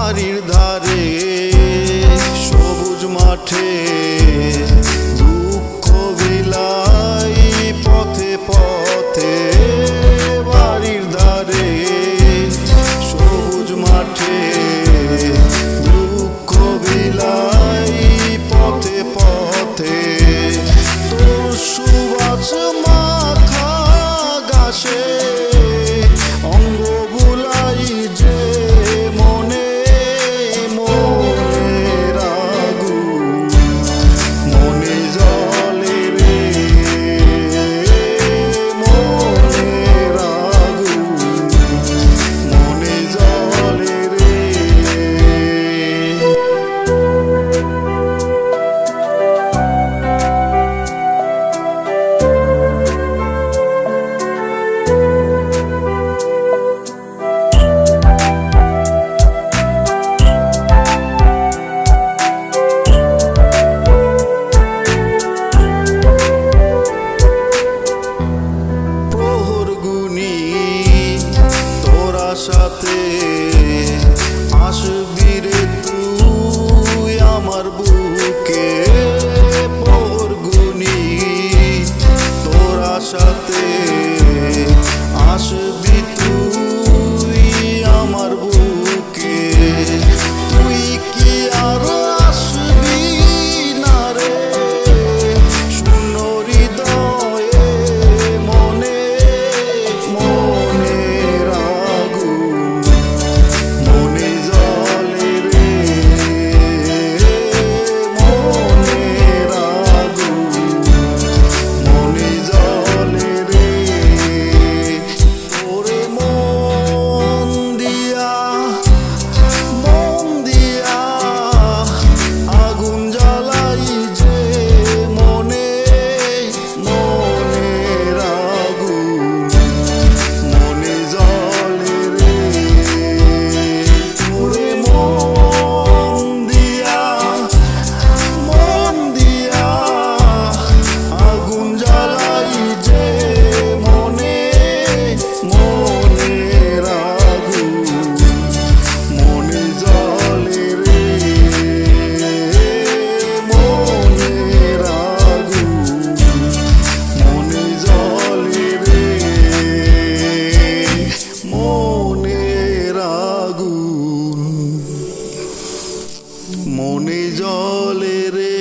বাড়ির ধারে সবুজ মাঠে দুঃখ বিলাই পথে পথে। বাড়ির ধারে সবুজ মাঠে দুঃখ বিলাই পথে পথে। তোর সুবাস মাখা গাছে অঙ্গ বুলাই যে মনে মনের আগুন মনে জ্বলে রে মনের আগুন মনে জ্বলে রে। সাথে আসবি রে তুই আমার বুকে পরগুনি। তোরা সাথে আসবি তুই আমার বুকে। তুই কি আর আসবি না রে শূন্য হৃদয়ে মনে মনের আগুন মনে জ্বলে রে মনের আগুন মনে জ্বলে রে। ওরে মন দিয়া আগুন জ্বালাই যে মনে মনের আগুন মনে জ্বলে রে। ওরে মন দিয়া আগুন জ্বালাই যে মনে মনের আগুন মনে জ্বলে রে মনের আগুন মনে জ্বলে রে মনের আগুন মনে জ্বলে রে।